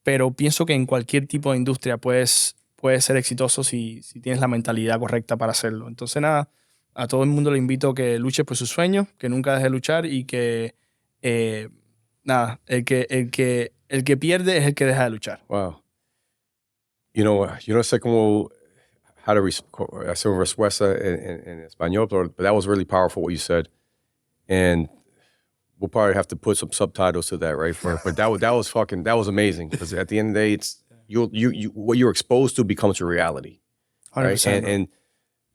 pero pienso que en cualquier tipo de industria puedes ser exitoso si tienes la mentalidad correcta para hacerlo. Entonces, nada, a todo el mundo le invito a que luche por sus sueños, que nunca deje de luchar y que, nada, el que pierde es el que deja de luchar.
Wow. Yo no sé cómo, how to hacer una respuesta en español, but that was really powerful what you said. And we'll probably have to put some subtitles to that, right? But that was amazing because at the end of the day, it's what you're exposed to becomes your reality, right?
100%.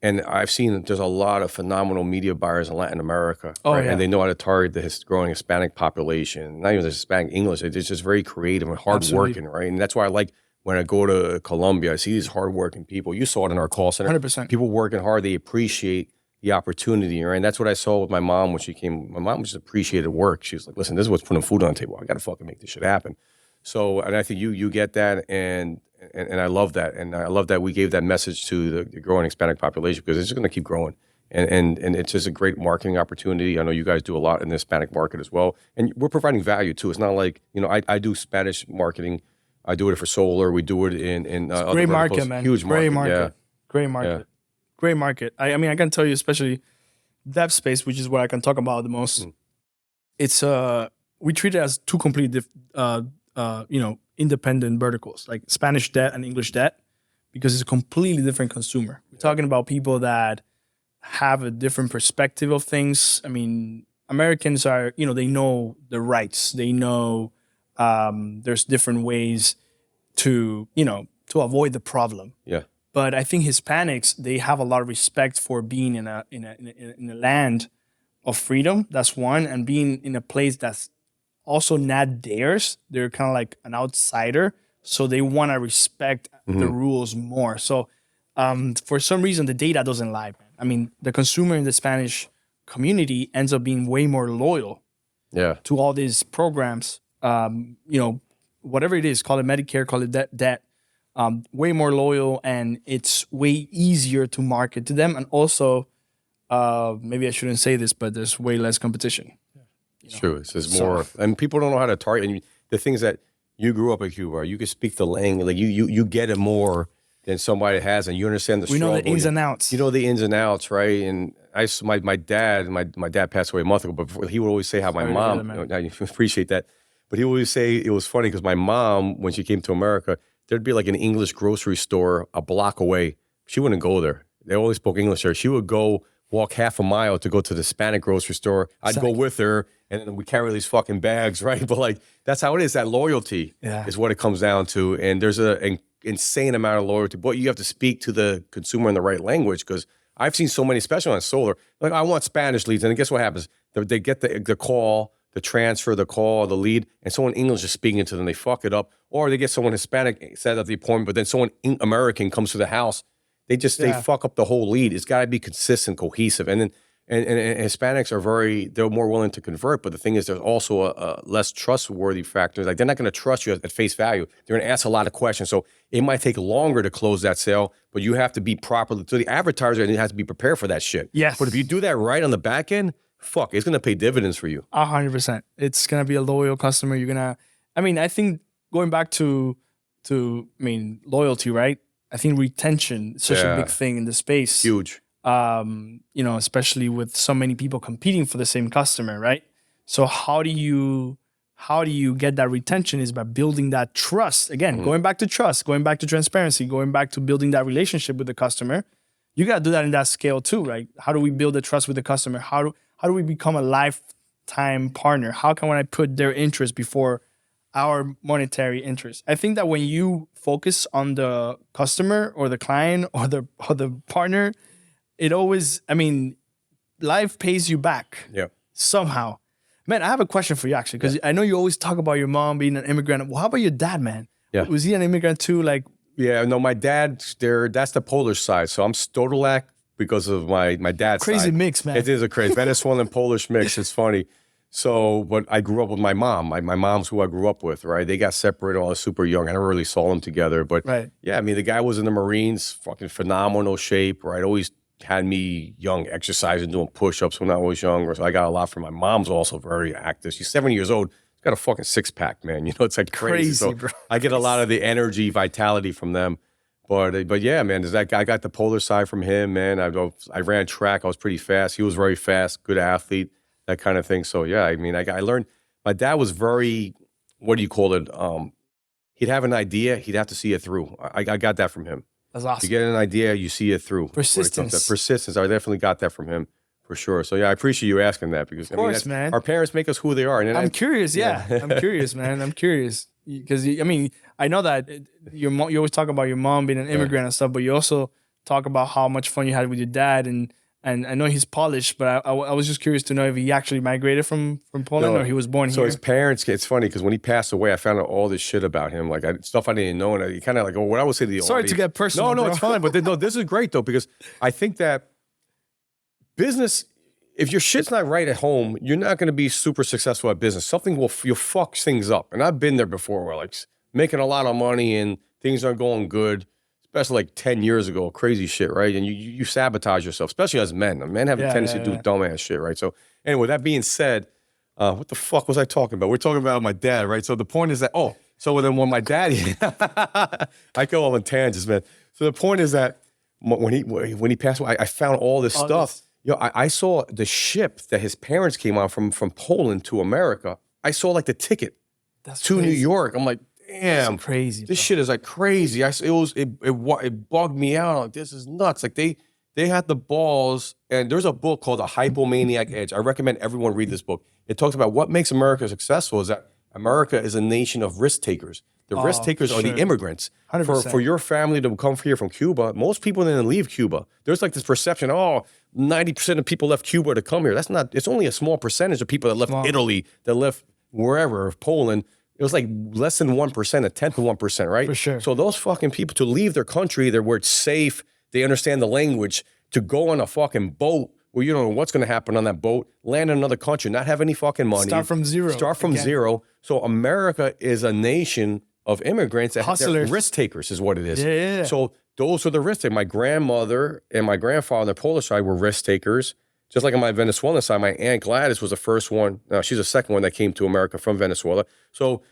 And I've seen there's a lot of phenomenal media buyers in Latin America,
oh,
right?
Yeah.
And they know how to target the growing Hispanic population. Not even the Hispanic English; it's just very creative and hardworking, right? And that's why I like when I go to Colombia, I see these hardworking people. You saw it in our call center.
100%.
People working hard, they appreciate the opportunity, right? And that's what I saw with my mom when she came. My mom just appreciated work. She was like, listen, this is what's putting food on the table. I got to fucking make this shit happen. So, and I think you get that, and I love that. And I love that we gave that message to the growing Hispanic population because it's just going to keep growing. And it's just a great marketing opportunity. I know you guys do a lot in the Hispanic market as well. And we're providing value too. It's not like, I do Spanish marketing. I do it for solar. We do it in other
great
verticals.
market, man.
Huge market.
Great market.
Yeah.
Great market.
Yeah.
Great market. I mean, I can tell you, especially that space, which is what I can talk about the most. It's we treat it as two completely independent verticals, like Spanish debt and English debt, because it's a completely different consumer. We're talking about people that have a different perspective of things. I mean, Americans are, they know the rights. They know there's different ways to avoid the problem.
Yeah.
But I think Hispanics, they have a lot of respect for being in a land of freedom. That's one, and being in a place that's also not theirs. They're kind of like an outsider, so they want to respect the rules more. So for some reason, the data doesn't lie. I mean, the consumer in the Spanish community ends up being way more loyal to all these programs. Whatever it is, call it Medicare, call it debt. Way more loyal, and it's way easier to market to them. And also, maybe I shouldn't say this, but there's way less competition.
It's true. It's just more, and people don't know how to target. And the things that you grew up in Cuba, you can speak the language, like you get it more than somebody that hasn't. You understand the
We
struggle.
know the ins and outs.
You know the ins and outs, right? And my dad passed away a month ago, but he would always say how my
Sorry to hear
mom,
that, man.
I appreciate that, but he would always say it was funny because my mom, when she came to America, there'd be like an English grocery store a block away. She wouldn't go there. They always spoke English there. She would go walk half a mile to go to the Hispanic grocery store. I'd go with her, and then we carry these fucking bags, right? But like, that's how it is. That loyalty is what it comes down to. And there's an insane amount of loyalty, but you have to speak to the consumer in the right language, because I've seen so many, especially on solar, like I want Spanish leads. And then guess what happens? They get the call, the transfer, the call, the lead, and someone English is speaking to them. They fuck it up. Or they get someone Hispanic set up the appointment, but then someone American comes to the house. They fuck up the whole lead. It's got to be consistent, cohesive. And then and Hispanics they're more willing to convert. But the thing is, there's also a less trustworthy factor. Like, they're not going to trust you at face value. They're going to ask a lot of questions. So it might take longer to close that sale, but you have to be properly. So the advertiser has to be prepared for that shit.
Yes.
But if you do that right on the back end, fuck, it's going to pay dividends for you.
100%. It's going to be a loyal customer. You're going to, I think going back to loyalty, right? I think retention is such a big thing in the space.
Huge.
Especially with so many people competing for the same customer, right? So how do you get that retention is by building that trust. Again, going back to trust, going back to transparency, going back to building that relationship with the customer. You got to do that in that scale too, right? How do we build the trust with the customer? How do we become a lifetime partner? How can I put their interest before our monetary interest? I think that when you focus on the customer or the client or the partner, it always, life pays you back.
Yeah.
Somehow. Man, I have a question for you actually, because I know you always talk about your mom being an immigrant. Well, how about your dad, man?
Yeah.
Was he an immigrant too? Like,
yeah, no, my dad, that's the Polish side. So I'm Stodolak because of my dad's
crazy
side.
mix, man.
It is a crazy Venezuelan Polish mix. It's funny. So, but I grew up with my mom. My mom's who I grew up with, right? They got separated when I was super young. I never really saw them together. But yeah, the guy was in the Marines, fucking phenomenal shape, right? Always had me young, exercising, doing push-ups when I was younger. So I got a lot from my mom's also very active. She's 70 years old. She's got a fucking six-pack, man. It's like crazy. So
bro.
I get a lot of the energy, vitality from them. But yeah, man, there's that guy. I got the polar side from him, man. I ran track. I was pretty fast. He was very fast, good athlete, that kind of thing. So yeah, I learned. My dad was very, what do you call it? He'd have an idea. He'd have to see it through. I got that from him.
That's awesome.
You get an idea, you see it through.
Persistence.
Persistence. I definitely got that from him, for sure. So yeah, I appreciate you asking that, because
of course, man.
Our parents make us who they are. And
I'm curious. Yeah, I'm curious, man. I'm curious because I know that your mom. You always talk about your mom being an immigrant and stuff, but you also talk about how much fun you had with your dad, and I know he's Polish, but I was just curious to know if he actually migrated from Poland or he was born here.
So his parents, it's funny because when he passed away, I found out all this shit about him, like stuff I didn't know, and I kind of like, what I would say to the
Sorry
audience.
to get personal.
No,
bro.
it's fine. But no, this is great though, because I think that business, if your shit's not right at home, you're not going to be super successful at business. You'll fuck things up, and I've been there before, where like making a lot of money and things aren't going good. Especially like 10 years ago, crazy shit, right? And you sabotage yourself, especially as men. Men have a tendency to do dumbass shit, right? So anyway, that being said, what the fuck was I talking about? We're talking about my dad, right? So the point is that, so then when my daddy, I go all in tangents, man. So the point is that when he passed away, I found all this stuff. I saw the ship that his parents came on from Poland to America. I saw like the ticket to New York. I'm like, damn,
that's crazy.
This shit is like crazy. It bugged me out. Like, this is nuts. Like they had the balls. And there's a book called The Hypomaniac Edge. I recommend everyone read this book. It talks about what makes America successful is that America is a nation of risk takers. The risk takers are the immigrants.
100%.
For your family to come here from Cuba, most people didn't leave Cuba. There's like this perception, 90% of people left Cuba to come here. That's not. It's only a small percentage of people that left Italy, that left wherever, Poland. It was like less than 1%, a tenth of 1%, right?
For sure.
So those fucking people, to leave their country, where it's safe, they understand the language, to go on a fucking boat where you don't know what's going to happen on that boat, land in another country, not have any fucking money.
Start from zero.
So America is a nation of immigrants.
Hustlers.
Risk takers is what it is.
Yeah.
So those are the risk takers. My grandmother and my grandfather on the Polish side were risk takers. Just like on my Venezuelan side, my Aunt Gladys was the first one. She's the second one that came to America from Venezuela. So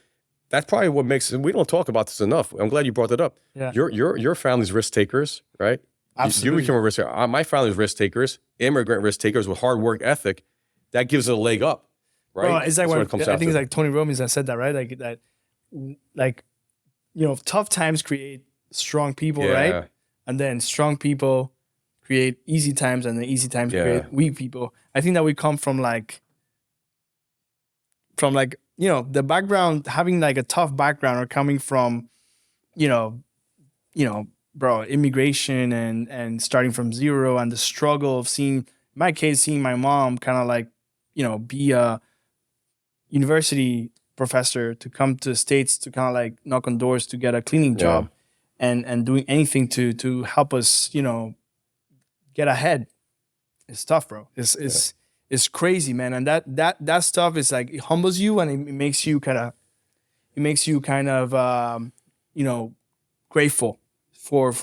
that's probably what makes it. We don't talk about this enough. I'm glad you brought that up.
Yeah.
Your family's risk takers, right?
Absolutely.
You become a risk taker. My family's risk takers, immigrant risk takers with hard work ethic. That gives it a leg up, right?
Bro, it's like
That's
when,
what it comes
I
down
think it's
to.
like Tony Robbins that said that, right? Like, tough times create strong people,
Yeah.
right? And then strong people create easy times, and then easy times
Yeah.
create weak people. I think that we come from the background, having like a tough background, or coming from, bro, immigration and starting from zero, and the struggle of seeing my mom kind of like, be a university professor to come to the States to kind of like knock on doors to get a cleaning job, and doing anything to help us, get ahead. It's tough, bro. It's crazy, man. And that stuff is like, it humbles you, and it makes you kind of grateful for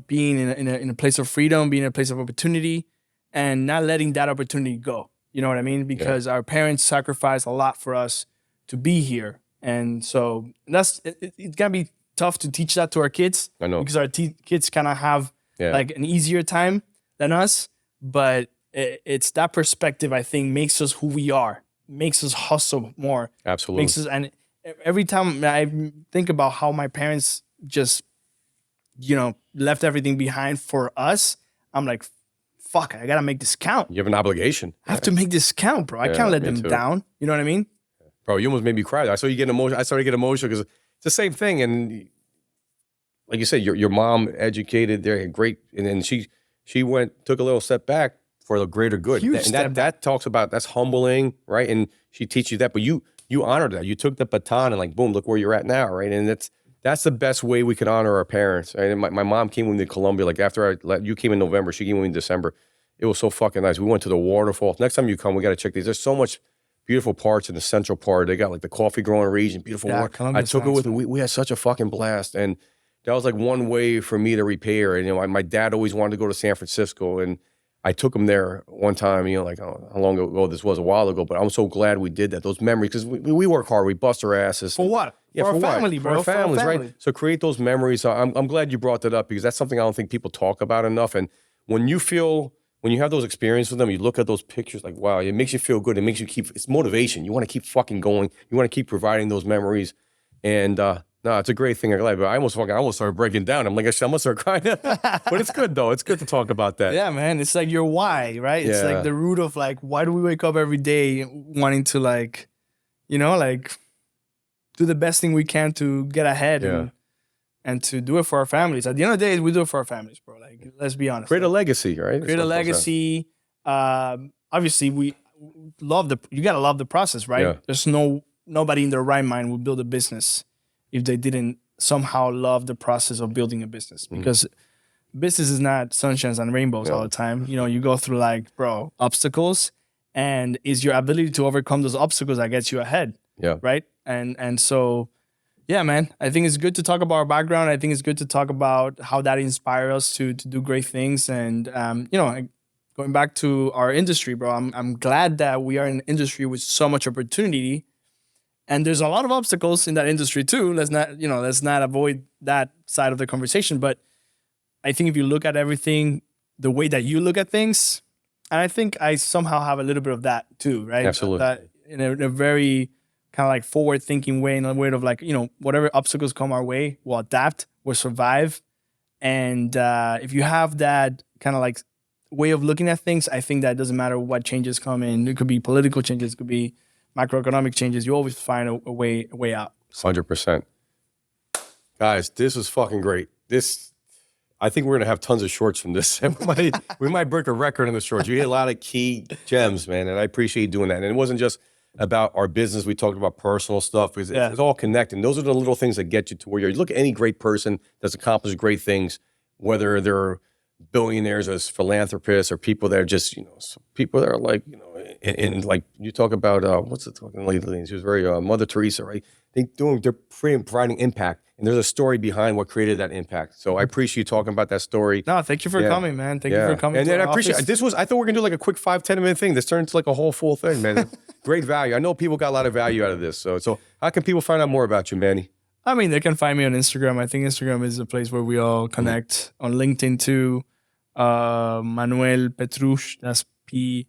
being in a place of freedom, being in a place of opportunity, and not letting that opportunity go. You know what I mean? Because our parents sacrificed a lot for us to be here, and so it's gonna be tough to teach that to our kids.
I know,
because our kids kind of have like an easier time than us, but it's that perspective, I think, makes us who we are, makes us hustle more.
Absolutely.
And every time I think about how my parents just, left everything behind for us, I'm like, fuck, I gotta make this count.
You have an obligation.
I have to make this count, bro. I can't let them down. You know what I mean?
Bro, you almost made me cry. I saw you get emotional. I started to get emotional because it's the same thing. And like you said, your mom educated, they're great, and then she took a little step back for the greater good.
Huge
And that talks about, that's humbling, right? And she teaches you that, but you honored that. You took the baton and like, boom, look where you're at now, right? And that's the best way we can honor our parents. Right? And my mom came with me to Colombia, like after you came in November, she came with me in December. It was so fucking nice. We went to the waterfall. Next time you come, we got to check these. There's so much beautiful parts in the central part. They got like the coffee growing region, beautiful water.
Colombia's
I took it
nice,
with me. We had such a fucking blast. And that was like one way for me to repay her. And, my dad always wanted to go to San Francisco, and I took him there one time, like how long ago this was, a while ago, but I'm so glad we did that. Those memories, because we work hard, we bust our asses.
For what?
Yeah,
for our family,
what?
bro.
For our families,
family.
right? So create those memories. So I'm glad you brought that up, because that's something I don't think people talk about enough. And when you have those experiences with them, you look at those pictures like, wow, it makes you feel good. It makes you it's motivation. You want to keep fucking going. You want to keep providing those memories. And no, it's a great thing. But I almost started breaking down. I'm like, I'm gonna start crying. But it's good though. It's good to talk about that.
Yeah, man. It's like your why, right? It's like the root of like, why do we wake up every day wanting to like, do the best thing we can to get ahead and to do it for our families. At the end of the day, we do it for our families, bro. Like, let's be honest.
Create a legacy, right?
Create a legacy. Obviously, you gotta love the process, right?
Yeah.
There's nobody in their right mind would build a business if they didn't somehow love the process of building a business, because business is not sunshines and rainbows all the time. You go through like, bro, obstacles, and it's your ability to overcome those obstacles that gets you ahead. Yeah. Right. And so, yeah, man, I think it's good to talk about our background. I think it's good to talk about how that inspires us to do great things. And, going back to our industry, bro, I'm glad that we are in an industry with so much opportunity. And there's a lot of obstacles in that industry too. Let's not avoid that side of the conversation. But I think if you look at everything the way that you look at things, and I think I somehow have a little bit of that too, right?
Absolutely.
That in a very kind of like forward-thinking way, in a way of like, whatever obstacles come our way, we'll adapt, we'll survive. And if you have that kind of like way of looking at things, I think that it doesn't matter what changes come in. It could be political changes, it could be macroeconomic changes. You always find a way out.
100%. Guys, this was fucking great. I think we're gonna have tons of shorts from this. we might break a record on the shorts. You hit a lot of key gems, man, and I appreciate you doing that. And it wasn't just about our business. We talked about personal stuff. It's all connected. And those are the little things that get you to where you're. You look at any great person that's accomplished great things, whether they're billionaires as philanthropists or people that are just, people that are like, And like you talk about, what's the fucking lady name? She was very Mother Teresa, right? They're providing impact, and there's a story behind what created that impact. So I appreciate you talking about that story.
No, thank you for coming, man. Thank you for coming.
And
to
then I
our
appreciate
office.
this was. I thought we were gonna do like a quick 5-10 minute thing. This turned into like a whole full thing, man. Great value. I know people got a lot of value out of this. So how can people find out more about you, Manny?
I mean, they can find me on Instagram. I think Instagram is a place where we all connect. On LinkedIn too, Manuel Petruj. That's Petruj.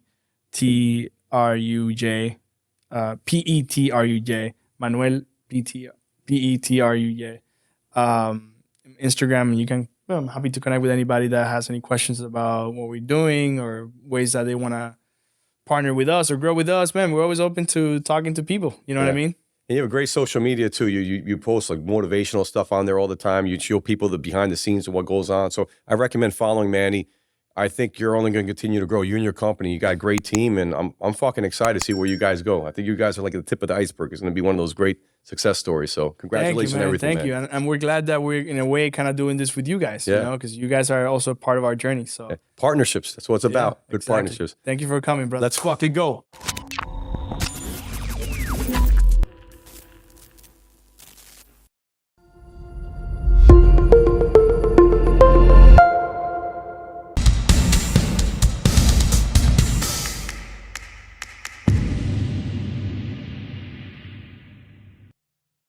Petruj. Manuel Petruj. Instagram, and you can. Well, I'm happy to connect with anybody that has any questions about what we're doing or ways that they want to partner with us or grow with us. Man, we're always open to talking to people. You know what I mean?
And you have a great social media too. You post like motivational stuff on there all the time. You show people the behind the scenes of what goes on. So I recommend following Manny. I think you're only going to continue to grow. You and your company, you got a great team, and I'm fucking excited to see where you guys go. I think you guys are like at the tip of the iceberg. It's going to be one of those great success stories. So congratulations on everything,
Thank you. And we're glad that we're in a way kind of doing this with you guys, you know, because you guys are also part of our journey. So
partnerships, that's what it's about. Good
exactly.
partnerships.
Thank you for coming, brother.
Let's fucking go.